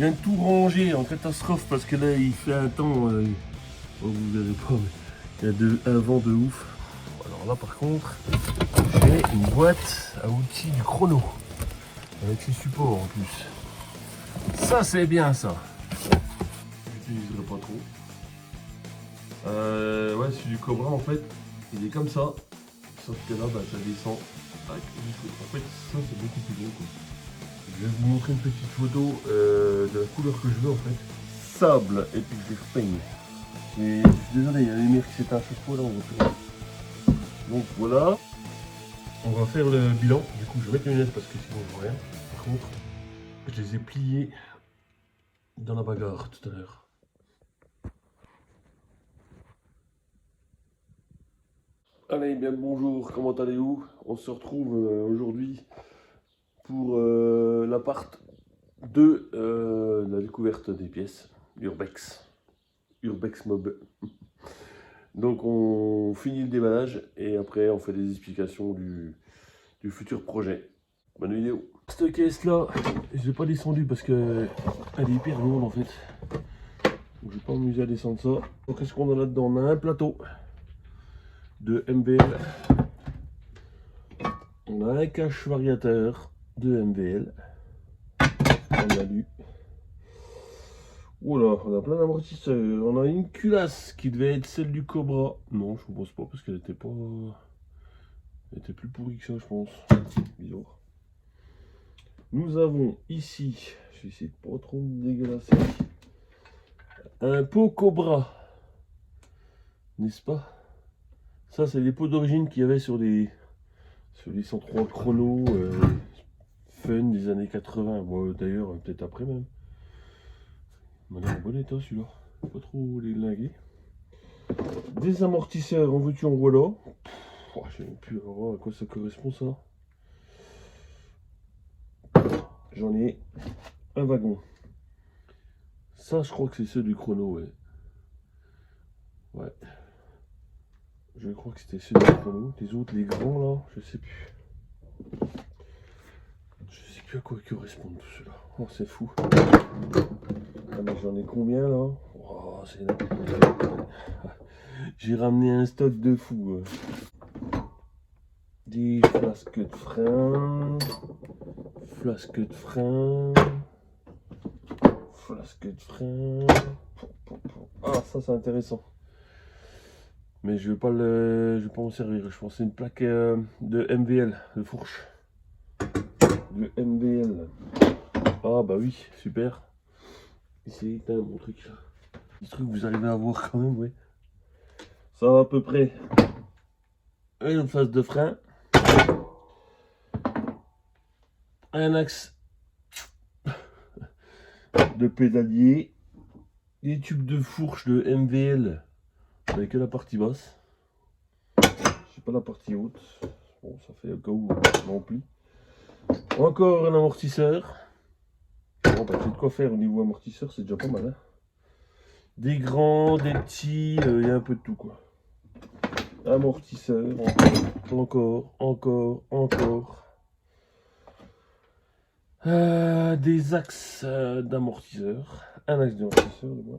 viens de tout ranger en catastrophe parce que là il fait un temps, vous verrez pas, mais il y a un vent de ouf. Alors là par contre, j'ai une boîte à outils du chrono avec ses supports en plus. Ça c'est bien ça. J'utiliserai pas trop. Ouais, c'est du Cobra en fait, il est comme ça, sauf que là ça descend. En fait ça c'est beaucoup plus gros quoi. Je vais vous montrer une petite photo de la couleur que je veux en fait. Sable et puis je les repeigne. Je suis désolé, il y a les lumière qui s'éteint à chaque fois là, on voit plus rien. Donc voilà. On va faire le bilan. Du coup je vais mettre les lunettes parce que sinon je vois rien. Par contre, je les ai pliés dans la bagarre tout à l'heure. Allez, bien bonjour, comment allez-vous? On se retrouve aujourd'hui pour l'appart de la découverte des pièces, Urbex Mob. Donc on finit le déballage et après on fait des explications du futur projet. Bonne vidéo. Cette caisse là, je l'ai pas descendue parce que elle est hyper lourde en fait. Donc je vais pas m'amuser à descendre ça. Donc qu'est-ce qu'on a là-dedans? On a un plateau de MVL. On a un cache variateur de MVL. On a lu. Oula, on a plein d'amortisseurs. On a une culasse qui devait être celle du Cobra. Non, je ne pense pas parce qu'elle était pas. Elle était plus pourrie que ça, je pense. Bizarre. Nous avons ici, je vais essayer de pas trop me dégueulasser, un pot Cobra. N'est-ce pas? Ça, c'est les pots d'origine qu'il y avait sur les 103 chronos fun des années 80. Moi, d'ailleurs, peut-être après même. Il m'a l'air en bon état celui-là. Pas trop les linguer. Des amortisseurs en veux-tu en voilà. Je ne sais plus voir à quoi ça correspond ça. J'en ai un wagon. Ça, je crois que c'est ceux du chrono, ouais. Ouais. Je crois que c'était ceux du chrono. Les autres, les grands là, je sais plus. Je sais plus à quoi ils correspondent tout cela. Oh, c'est fou. Ah, mais j'en ai combien là? Oh, c'est... J'ai ramené un stock de fou. Des flasques de frein. Flasque de frein. Flasque de frein. Ah, ça c'est intéressant. Mais je vais pas m'en servir. Je pense que c'est une plaque de MVL, de fourche. De MVL. Ah bah oui, super. C'est un bon truc là. Ce truc vous arrivez à voir quand même, oui. Ça va à peu près. Une face de frein. Un axe de pédalier. Des tubes de fourche de MVL avec que la partie basse. Je sais pas la partie haute. Bon, ça fait au cas où on remplit. Encore un amortisseur. Bon, bah, j'ai de quoi faire au niveau amortisseur, c'est déjà pas mal. Hein. Des grands, des petits, il y a un peu de tout quoi. Amortisseur, encore. Des axes d'amortisseur. Un axe d'amortisseur, de moi.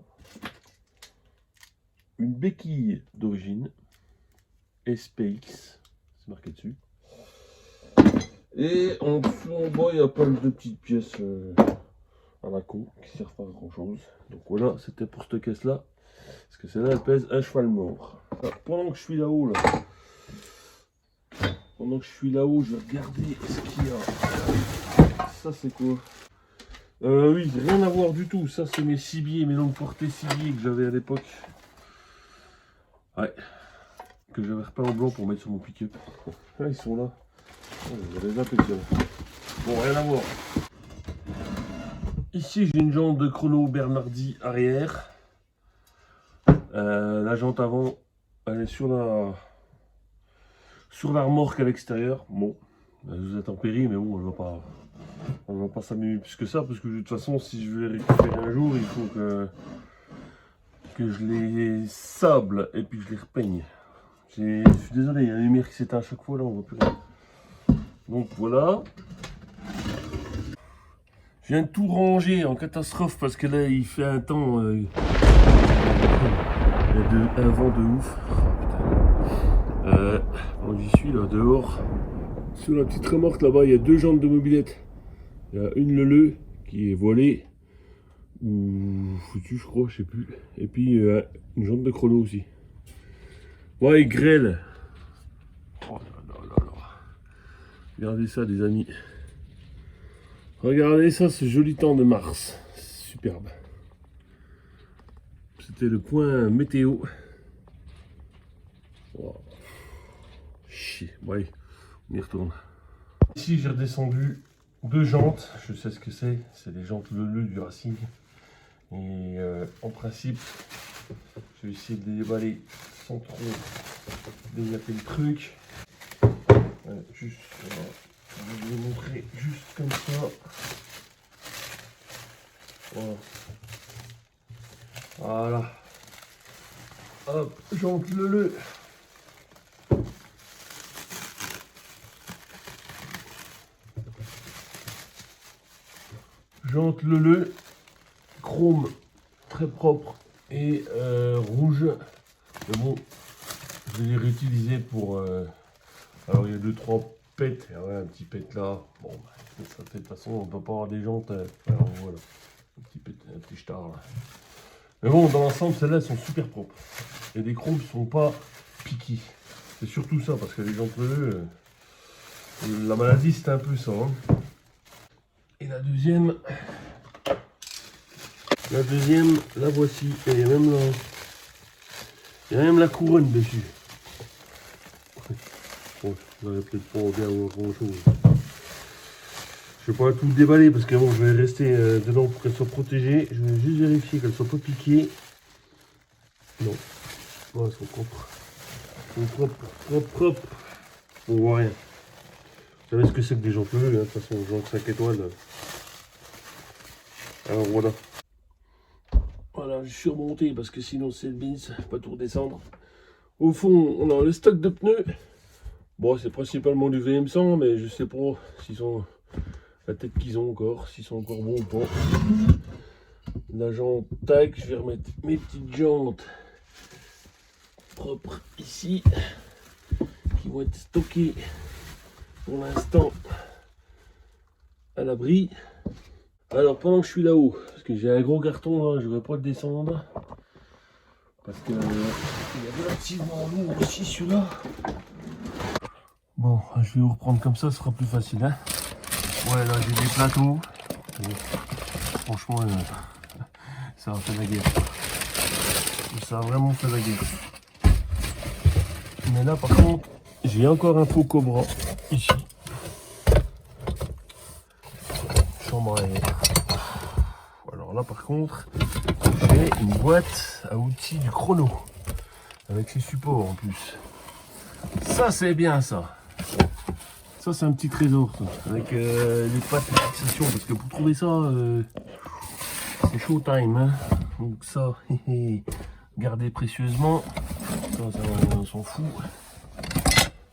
Une béquille d'origine. SPX, c'est marqué dessus. Et en dessous, en bas, il y a plein de petites pièces à la con qui servent pas à grand chose. Donc voilà, c'était pour cette caisse là. Parce que celle-là, elle pèse un cheval mort. Alors, pendant que je suis là-haut, je vais regarder ce qu'il y a. Ça, c'est quoi? Oui, rien à voir du tout. Ça, c'est mes cibiers, mes longues portées cibiers que j'avais à l'époque. Ouais. Que j'avais repeint en blanc pour mettre sur mon pick-up. Ah, ils sont là. Oh, je les appelle. Bon, rien à voir. Ici, j'ai une jante de chrono Bernardi arrière. La jante avant, elle est sur la remorque à l'extérieur. Bon, elle vous intempérie, mais bon, on va pas s'amuser plus que ça, parce que de toute façon, si je veux les récupérer un jour, il faut que je les sable et puis je les repeigne. Je suis désolé, il y a la lumière qui s'éteint à chaque fois, là, on voit plus rien. Donc voilà. Je viens de tout ranger en catastrophe parce que là il fait un temps. Il y a un vent de ouf. Oh, putain. Bon, j'y suis là, dehors. Sur la petite remorque là-bas, il y a 2 jantes de mobilette. Il y a une Leleu qui est voilée. Ou foutue, je crois, je sais plus. Et puis une jante de chrono aussi. Ouais, grêle. Oh là là là là. Regardez ça, les amis. Regardez ça, ce joli temps de mars. Superbe. C'était le point météo. Wow. Chier. Ouais, on y retourne. Ici, j'ai redescendu 2 jantes. Je sais ce que c'est. C'est les jantes Leleu du Racing. Et en principe, je vais essayer de les déballer sans trop dégaper le truc. Juste, je vais vous montrer juste comme ça. Voilà. Voilà. Hop, jante Leleu. Jante Leleu. Chrome très propre et rouge. Mais bon, je vais les réutiliser pour. Alors il y a 2-3 pets, ouais, un petit pet là. Bon, bah, ça, de toute façon, on peut pas avoir des jantes. Alors voilà, un petit star là. Mais bon, dans l'ensemble, celles-là sont super propres. Et les chromes sont pas piqués. C'est surtout ça, parce que les jantes Leleu, la maladie c'est un peu ça. Hein. Et la deuxième. La voici. Et il y a même la couronne dessus. Bon, vous n'allez peut-être pas bien voir grand chose. Je vais pas tout déballer parce que bon, je vais rester dedans pour qu'elle soit protégée. Je vais juste vérifier qu'elle soit pas piquée. Non. Non, elles sont propres. Elles sont propres. On voit rien. Vous savez ce que c'est que des jantes Leleu, hein, de toute façon, jantes 5 étoiles. Alors voilà. Voilà, je suis remonté parce que sinon c'est le bins, pas tout redescendre. Au fond, on a le stock de pneus. Bon, c'est principalement du VM100, mais je sais pas s'ils sont la tête qu'ils ont encore, s'ils sont encore bons ou pas. La jante, tac, je vais remettre mes petites jantes propres ici, qui vont être stockées pour l'instant à l'abri. Alors pendant que je suis là-haut, parce que j'ai un gros carton là, je ne vais pas le descendre. Parce que il est relativement lourd aussi celui-là. Bon, je vais vous reprendre comme ça, ce sera plus facile. Hein. Ouais, là j'ai des plateaux. Et franchement, ça a fait la guerre. Ça a vraiment fait la guerre. Mais là par contre, j'ai encore un pot Cobra ici. Chambre à air. Alors là par contre, j'ai une boîte à outils du chrono. Avec ses supports en plus. Ça c'est bien ça. Ça c'est un petit trésor ça. Avec les pattes de fixation. Parce que pour trouver ça, c'est showtime. Hein. Donc ça, gardez précieusement. Ça on s'en fout.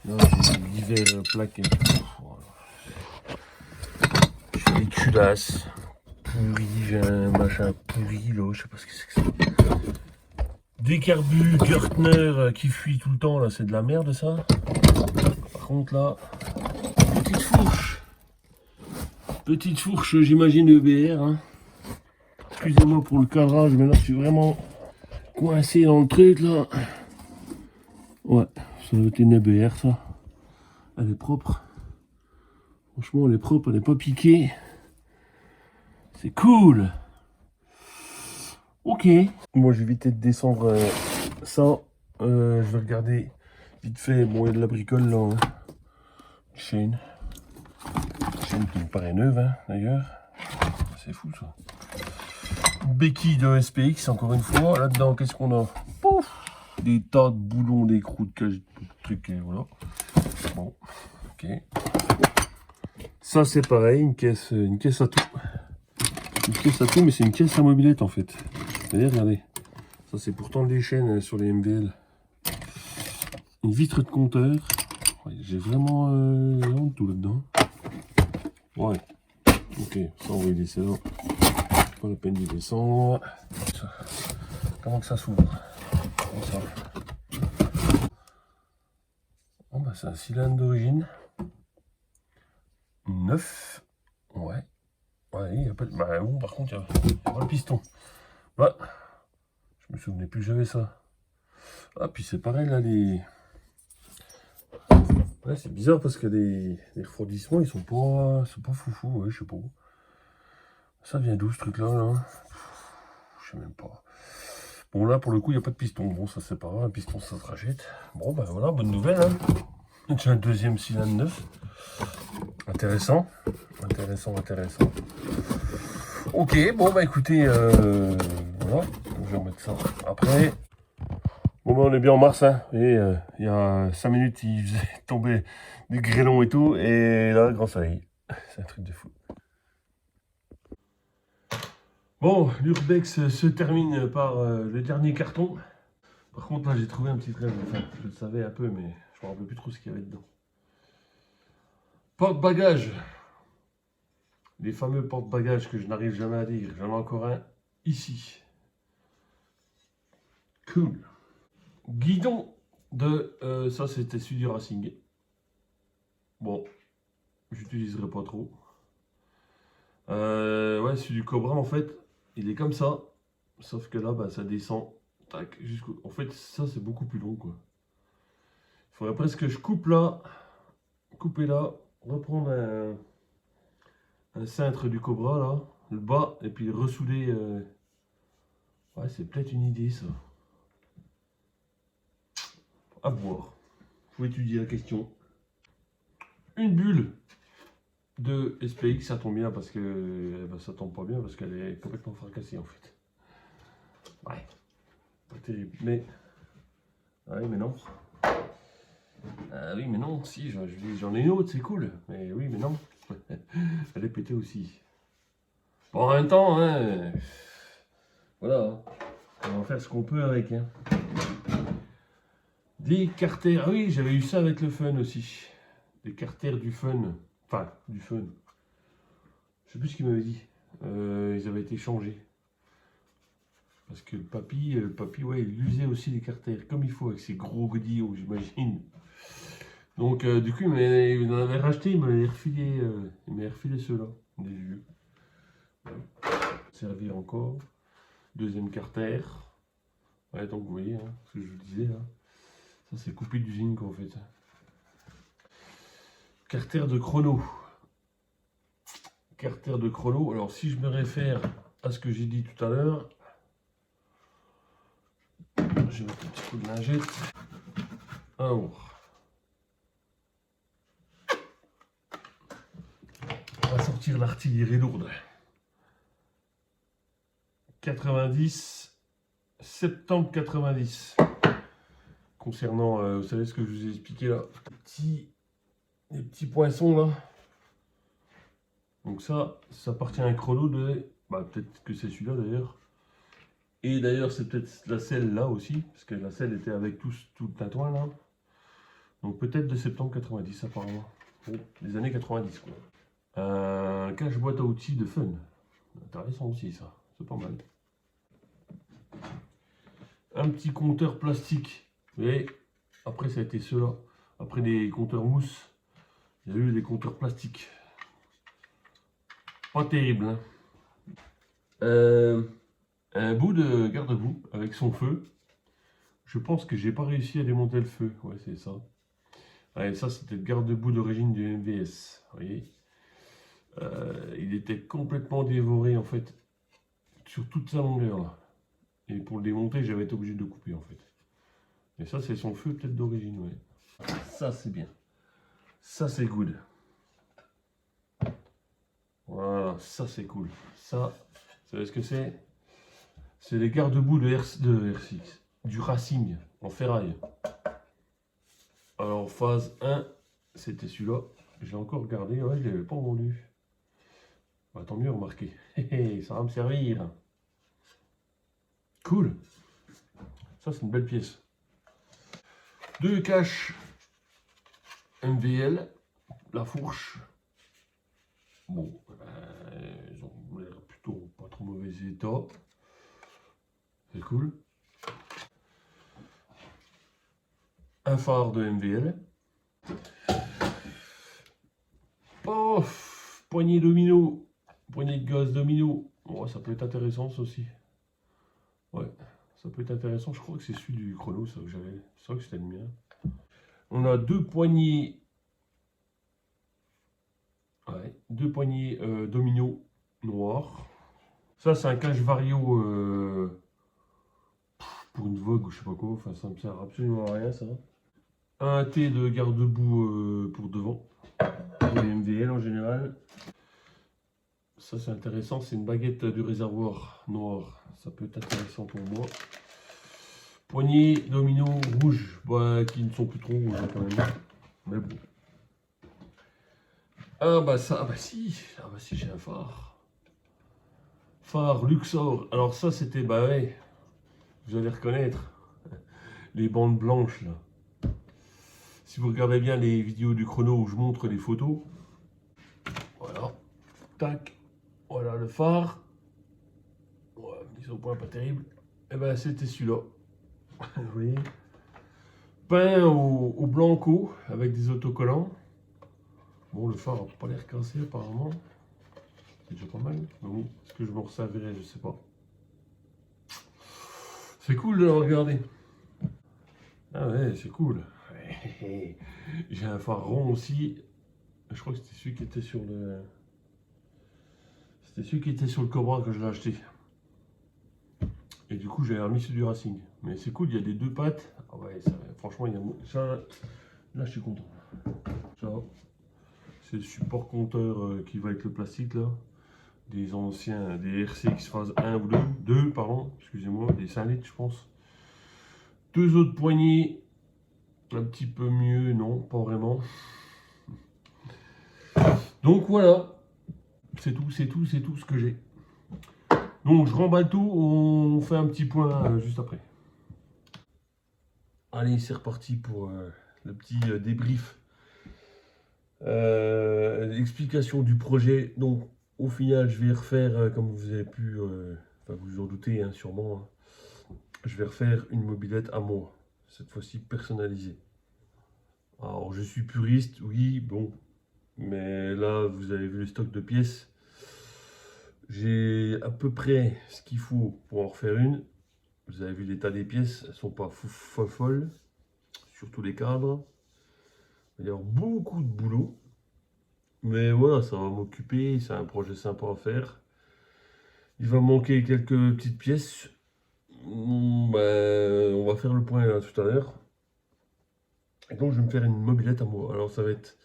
Là j'ai divers plaques. Voilà. J'ai des culasses. Pourri, j'ai un machin pourri là, je sais pas ce que c'est que ça. Des carbus Gertner qui fuient tout le temps là, c'est de la merde ça. Par contre là, petite fourche j'imagine EBR. Hein. Excusez-moi pour le cadrage, mais là je suis vraiment coincé dans le truc là. Ouais, ça doit être une EBR ça. Elle est propre. Franchement elle est propre, elle n'est pas piquée. C'est cool. Ok. Moi, je vais éviter de descendre ça. Je vais regarder vite fait. Bon, il y a de la bricole là. Hein. Chaîne. Chaîne qui me paraît neuve, hein, d'ailleurs. C'est fou ça. Béquille de SPX, encore une fois. Là-dedans, qu'est-ce qu'on a? Pouf, des tas de boulons, des croûtes, de trucs, et voilà. Bon, ok. Ça, c'est pareil, une caisse à tout. Une caisse à tout, mais c'est une caisse à mobilette en fait. Regardez. Ça, c'est pourtant des chaînes sur les MVL. Une vitre de compteur. Ouais, j'ai vraiment tout là-dedans. Ouais. Ok, ça on va y laisser là. Pas la peine d'y descendre. Comment que ça s'ouvre? Comme ça. Bon bah c'est un cylindre d'origine. Neuf. Ouais. Ouais, il y a pas de... Bah bon, par contre, il y a pas le piston. Bah, je me souvenais plus que j'avais ça. Ah, puis c'est pareil là, les... Ouais, c'est bizarre parce que les refroidissements, ils sont pas foufou, ouais, je sais pas. Ça vient d'où ce truc-là, là? Je sais même pas. Bon, là, pour le coup, il n'y a pas de piston. Bon, ça, c'est pas grave. Un piston, ça se rachète. Bon, ben voilà, bonne nouvelle. Hein. J'ai un deuxième cylindre neuf. Intéressant. Intéressant, intéressant. Ok, bon, bah écoutez, voilà. Je vais remettre ça après. Bon, ben on est bien en mars. Hein. Et il y a 5 minutes, il faisait tomber des grêlons et tout. Et là, grand soleil. C'est un truc de fou. Bon, l'Urbex se termine par le dernier carton. Par contre, là, j'ai trouvé un petit trésor. Enfin, je le savais un peu, mais je me rappelle plus trop ce qu'il y avait dedans. Porte-bagages. Les fameux porte-bagages que je n'arrive jamais à lire. J'en ai encore un ici. Cool. Guidon de... ça, c'était celui du Racing. Bon, j'utiliserai pas trop. Ouais, celui du Cobra, en fait, il est comme ça. Sauf que là, bah, ça descend. Tac, jusqu'au... En fait, ça, c'est beaucoup plus long, quoi. Il faudrait presque que je coupe là. Couper là. Reprendre un cintre du Cobra, là. Le bas. Et puis ressouder... Ouais, c'est peut-être une idée, ça. À voir. Faut étudier la question. Une bulle de SPX, ça tombe bien parce que ben, ça tombe pas bien parce qu'elle est complètement fracassée en fait. Ouais, pas terrible. Mais ouais, mais non. Oui, mais non. Si, j'en ai une autre, c'est cool. Mais oui, mais non. Elle est pétée aussi. Bon, en même temps, hein, voilà. On va faire ce qu'on peut avec. Hein. Des carters. Ah oui, j'avais eu ça avec le fun aussi. Des carters du fun. Enfin, du fun. Je sais plus ce qu'il m'avait dit. Ils avaient été changés. Parce que le papy, ouais, il usait aussi les carters comme il faut avec ses gros godillots, j'imagine. Donc, du coup, il en avait racheté, il m'avait refilé ceux-là, des vieux. Ouais. Servir encore. Deuxième carter. Ouais, donc vous voyez, hein, ce que je vous disais là. Ça, c'est coupé d'usine, quoi, en fait. Carter de chrono. Carter de chrono. Alors, si je me réfère à ce que j'ai dit tout à l'heure, je vais mettre un petit coup de lingette. Alors, on va sortir l'artillerie lourde. 90, septembre 90. Concernant, vous savez ce que je vous ai expliqué là, les petits poinçons là. Donc ça appartient à un chrono de, bah, peut-être que c'est celui-là d'ailleurs. Et d'ailleurs c'est peut-être la selle là aussi, parce que la selle était avec tout le tintouin là. Donc peut-être de septembre 90 apparemment. Oh, les années 90 quoi. Un cache-boîte à outils de fun. Intéressant aussi ça, c'est pas mal. Un petit compteur plastique. Et après ça a été ceux-là. Après les compteurs mousse, il y a eu des compteurs plastiques. Pas terrible. Hein. Un bout de garde-boue avec son feu. Je pense que j'ai pas réussi à démonter le feu. Ouais, c'est ça. Ouais, ça, c'était le garde-boue d'origine du MVS. Vous voyez, il était complètement dévoré en fait sur toute sa longueur. Là. Et pour le démonter, j'avais été obligé de le couper en fait. Et ça, c'est son feu peut-être d'origine. Ouais. Ça, c'est bien. Ça, c'est good. Voilà, ça, c'est cool. Ça, vous savez ce que c'est? C'est les garde-boue de R6, du Racing en ferraille. Alors phase 1, c'était celui-là. J'ai encore regardé, ouais, je ne l'avais pas vendu. Bah, tant mieux, remarquez. Ça va me servir. Cool. Ça, c'est une belle pièce. Deux caches MVL, la fourche. Bon, états. C'est cool. Un phare de MVL. Oh, poignée domino. Poignée de gaz domino. Oh, ça peut être intéressant ça aussi. Ouais, ça peut être intéressant. Je crois que c'est celui du chrono, ça que j'avais. C'est vrai que c'était le mien. On a deux poignées. Ouais, deux poignées domino noirs. Ça, c'est un cache vario pour une Vogue ou je sais pas quoi. Enfin, ça me sert absolument à rien, ça. Un T de garde-boue pour devant. Pour les MVL en général. Ça, c'est intéressant. C'est une baguette du réservoir noir. Ça peut être intéressant pour moi. Poignées domino rouges, bah, qui ne sont plus trop rouges hein, quand même. Mais bon. Ah bah ça, ah bah si j'ai un phare. Phare Luxor. Alors ça c'était, bah ouais, vous allez reconnaître les bandes blanches là. Si vous regardez bien les vidéos du chrono où je montre les photos, voilà, tac, voilà le phare. Ouais, mise au point pas terrible. Et ben c'était celui-là. Vous voyez, peint au blanco avec des autocollants. Bon, le phare n'a pas l'air cassé apparemment. C'est déjà pas mal. Mais bon, est-ce que je m'en servirai, je sais pas. C'est cool de le regarder. Ah ouais, c'est cool. J'ai un phare rond aussi. Je crois que c'était celui qui était sur le. C'était celui qui était sur le Cobra que je l'ai acheté. Et du coup, j'avais remis celui du Racing. Mais c'est cool, il y a des deux pattes. Ah ouais, ça, franchement, il y a. Ça, là, je suis content. Ça, c'est le support compteur qui va avec le plastique là. Des anciens, des RCX phase 1 ou 2 pardon, excusez-moi, des 5 litres, je pense. Deux autres poignées. Un petit peu mieux, non, pas vraiment. Donc voilà, c'est tout ce que j'ai. Donc je remballe tout, on fait un petit point juste après. Allez, c'est reparti pour le petit débrief. Explication du projet. Donc au final, je vais refaire, comme vous avez pu, enfin vous en doutez hein, sûrement, hein, je vais refaire une mobilette à moi, cette fois-ci personnalisée. Alors je suis puriste, oui, bon, mais là vous avez vu le stock de pièces. J'ai à peu près ce qu'il faut pour en refaire une. Vous avez vu l'état des pièces, elles sont pas folles, surtout les cadres. Il va y avoir beaucoup de boulot. Mais voilà, ça va m'occuper, c'est un projet sympa à faire. Il va me manquer quelques petites pièces. Ben, on va faire le point là tout à l'heure. Et donc je vais me faire une mobilette à moi. Alors ça va être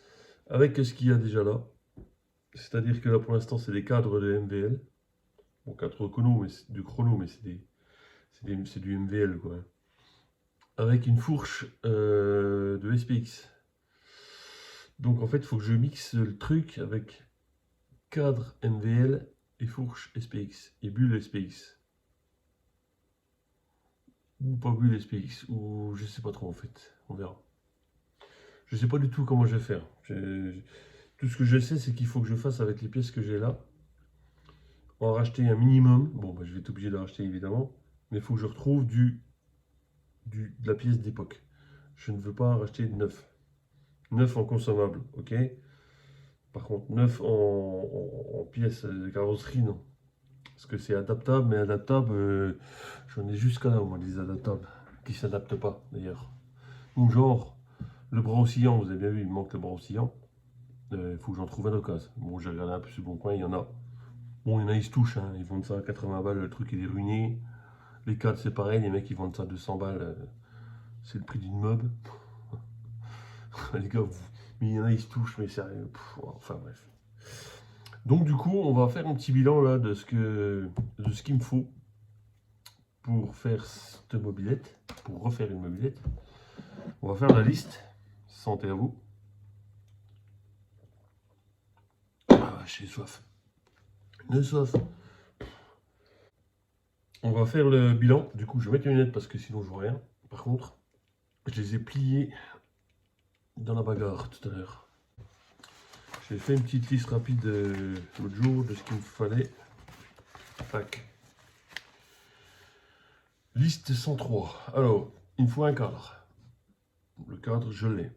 avec ce qu'il y a déjà là. C'est-à-dire que là pour l'instant c'est des cadres de MVL. Bon, cadres chrono, mais du chrono, mais c'est du MVL quoi. Avec une fourche de SPX. Donc en fait, il faut que je mixe le truc avec cadre MVL et fourche SPX et bulle SPX. Ou pas bulle SPX, ou je sais pas trop en fait, on verra. Je sais pas du tout comment je vais faire. Tout ce que je sais, c'est qu'il faut que je fasse avec les pièces que j'ai là. En racheter un minimum. Bon, bah, je vais être obligé de racheter évidemment. Mais il faut que je retrouve de la pièce d'époque. Je ne veux pas racheter de neuf. Neuf en consommable, ok. Par contre, neuf en pièces de carrosserie, non. Parce que c'est adaptable, mais adaptable, j'en ai jusqu'à là, moi, des adaptables, qui ne s'adaptent pas, d'ailleurs. Donc, genre, le bras oscillant, vous avez bien vu, il me manque le bras oscillant. Il faut que j'en trouve un occasion. Bon, j'ai regardé un peu sur le bon coin, il y en a. Bon, il y en a, ils se touchent, hein, ils vendent ça à 80 balles, le truc il est ruiné. Les cadres, c'est pareil, les mecs, ils vendent ça à 200 balles, c'est le prix d'une meuble. Les gars, mais il y en a, ils se touchent, mais sérieux, enfin bref. Donc du coup, on va faire un petit bilan là de ce qu'il me faut pour faire cette mobilette, pour refaire une mobilette. On va faire la liste. Santé à vous. Ah, j'ai soif. Une soif. On va faire le bilan. Du coup, je vais mettre une lunette parce que sinon je vois rien. Par contre, je les ai pliés dans la bagarre tout à l'heure. J'ai fait une petite liste rapide l'autre jour de ce qu'il me fallait. Tac. Liste 103. Alors, il me faut un cadre. Le cadre, je l'ai.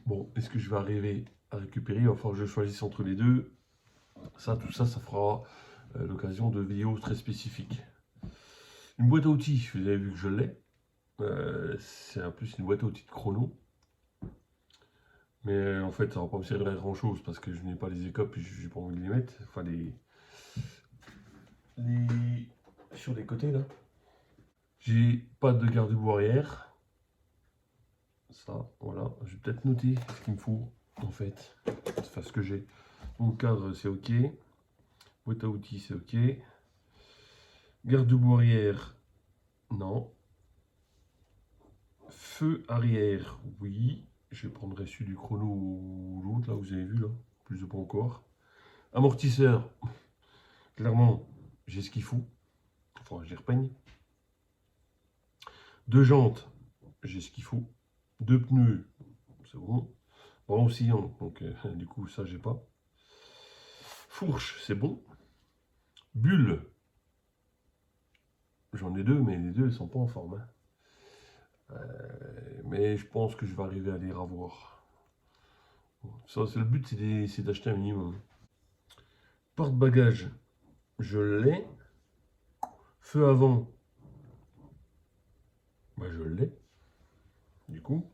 Bon, est-ce que je vais arriver à récupérer? Il va falloir que je choisisse entre les deux. Ça, tout ça, ça fera l'occasion de vidéos très spécifiques. Une boîte à outils, vous avez vu que je l'ai. C'est en plus une boîte à outils de chrono. Mais en fait, ça va pas me servir à grand chose parce que je n'ai pas les écopes et je n'ai pas envie de les mettre. Enfin, sur les côtés là. J'ai pas de garde-boue arrière. Ça, voilà. Je vais peut-être noter ce qu'il me faut en fait. Enfin, ce que j'ai. Mon cadre, c'est ok. Boîte à outils, c'est ok. Garde-boue arrière, non. Feu arrière, oui. Je prendrai celui du chrono ou l'autre, là, vous avez vu, là. Plus de pas encore. Amortisseur, clairement, j'ai ce qu'il faut. Enfin, je les repeigne. Deux jantes, j'ai ce qu'il faut. Deux pneus, c'est bon. Bras oscillant, donc du coup, ça, j'ai pas. Fourche, c'est bon. Bulle, j'en ai deux, mais les deux, ils sont pas en forme. Hein. Mais je pense que je vais arriver à les ravoir. Ça, c'est le but, c'est d'acheter un minimum. Porte-bagages, je l'ai. Feu avant, bah, je l'ai. Du coup.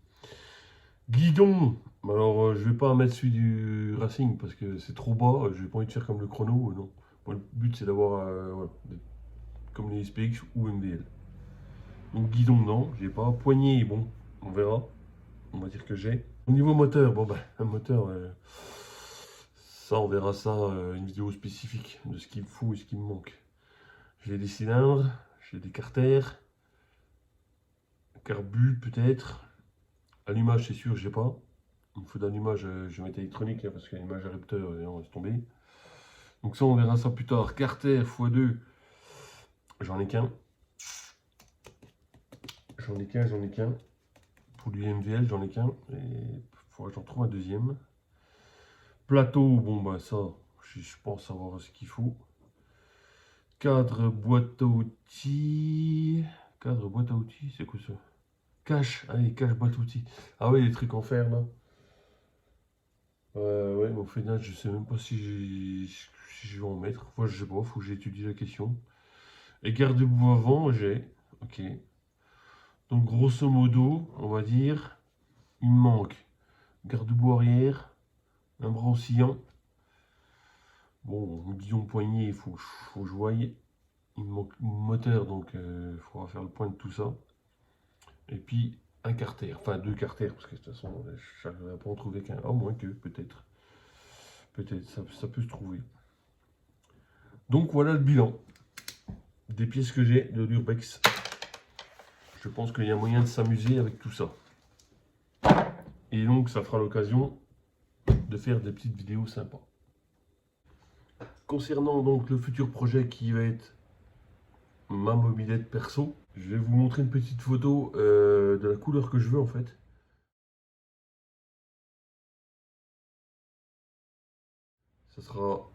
Guidon, alors je vais pas mettre celui du Racing parce que c'est trop bas. Je n'ai pas envie de faire comme le chrono. Non. Moi, le but, c'est d'avoir voilà, comme les SPX ou MVL. Donc guidon, non, j'ai pas. Poignée, bon, on verra. On va dire que j'ai. Au niveau moteur, bon, bah, un moteur. Ça, on verra ça, une vidéo spécifique de ce qu'il me faut et ce qui me manque. J'ai des cylindres, j'ai des carters, carbu peut-être, allumage c'est sûr, j'ai pas. Il me faut d'allumage, je vais mettre électronique hein, parce qu'allumage adapteur, on laisse tomber. Donc ça, on verra ça plus tard. Carter x2, j'en ai qu'un. J'en ai qu'un. Pour du MVL, j'en ai qu'un. Et il faudra que j'en trouve un deuxième. Plateau, bon bah ça, je pense savoir ce qu'il faut. Cadre boîte à outils. Cadre boîte à outils, c'est quoi ça? Cache, allez, cache boîte à outils. Ah oui, les trucs en fer là. Ouais, mais au final, je sais même pas si je vais en mettre. Moi, je sais pas, faut que j'étudie la question. Et garde-boue avant, j'ai. Ok. Donc, grosso modo, on va dire, il me manque garde-boue arrière, un bras oscillant. Bon, guidon poignet, il faut que je voie. Il me manque un moteur, donc il faudra faire le point de tout ça. Et puis un carter, enfin deux carters, parce que de toute façon, je n'arriverai pas à en trouver qu'un. Ah, moins que, peut-être. Peut-être, ça peut se trouver. Donc voilà le bilan des pièces que j'ai de l'Urbex. Je pense qu'il y a moyen de s'amuser avec tout ça. Et donc ça fera l'occasion de faire des petites vidéos sympas. Concernant donc le futur projet qui va être ma mobilette perso, je vais vous montrer une petite photo de la couleur que je veux en fait. Ça sera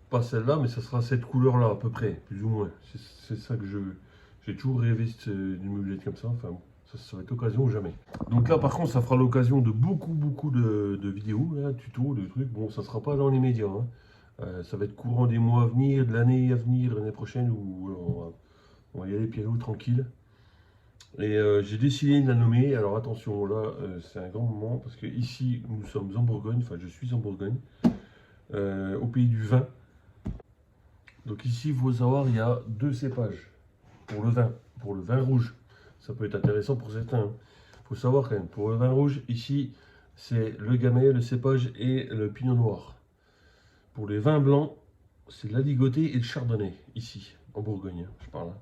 pas celle-là, mais ça sera cette couleur-là à peu près, plus ou moins. C'est ça que je veux. J'ai toujours rêvé d'une mobilette comme ça. Enfin, ça va être l'occasion ou jamais. Donc là, par contre, ça fera l'occasion de beaucoup de vidéos, hein, tutos, de trucs. Bon, ça sera pas dans les médias. Hein. Ça va être courant des mois à venir, de l'année à venir, l'année prochaine, où on va y aller piano tranquille. Et j'ai décidé de la nommer. Alors attention, là, c'est un grand moment parce que ici, nous sommes en Bourgogne. Enfin, je suis en Bourgogne, au pays du vin. Donc ici, il faut savoir, il y a deux cépages pour le vin. Pour le vin rouge, ça peut être intéressant pour certains. Il faut savoir quand même, pour le vin rouge, ici, c'est le gamay, le cépage et le pinot noir. Pour les vins blancs, c'est l'aligoté et le chardonnay, ici, en Bourgogne, je parle.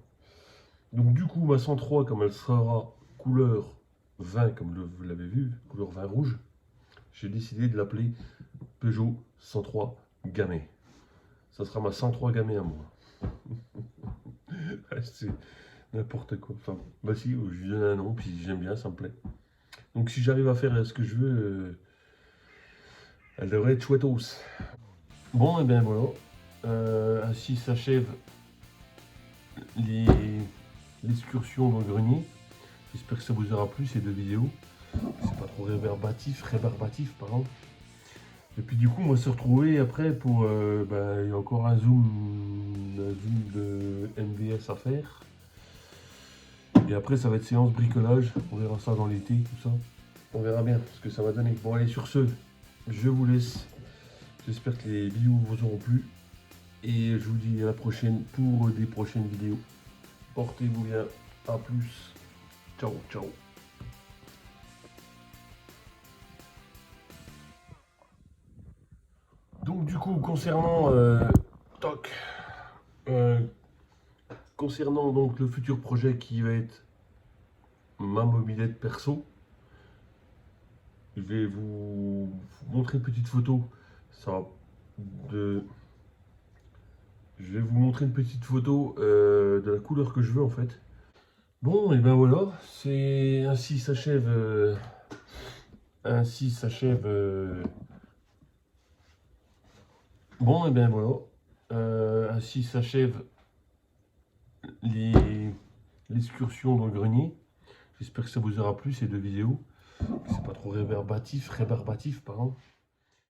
Donc du coup, ma 103, comme elle sera couleur vin, comme vous l'avez vu, couleur vin rouge, j'ai décidé de l'appeler Peugeot 103 Gamay. Ça sera ma 103 Gamay à moi. C'est n'importe quoi. Enfin, bah si, je lui donne un nom, puis j'aime bien, ça me plaît. Donc si j'arrive à faire ce que je veux, elle devrait être chouettos. Bon, et bien voilà. Ainsi s'achève les l'excursion dans le grenier. J'espère que ça vous aura plu ces deux vidéos. C'est pas trop rébarbatif, pardon. Et puis du coup, on va se retrouver après pour... il y a encore un zoom de MVS à faire. Et après, ça va être séance bricolage. On verra ça dans l'été, tout ça. On verra bien ce que ça va donner. Bon, allez, sur ce, je vous laisse. J'espère que les vidéos vous auront plu. Et je vous dis à la prochaine pour des prochaines vidéos. Portez-vous bien. À plus. Ciao, ciao. Donc du coup, concernant donc le futur projet qui va être ma mobilette perso, je vais vous montrer une petite photo. Je vais vous montrer une petite photo de la couleur que je veux en fait. Bon, et ben voilà, c'est ainsi s'achève. Bon, et ben voilà, ainsi s'achève l'excursion dans le grenier. J'espère que ça vous aura plu ces deux vidéos. C'est pas trop rébarbatif, pardon.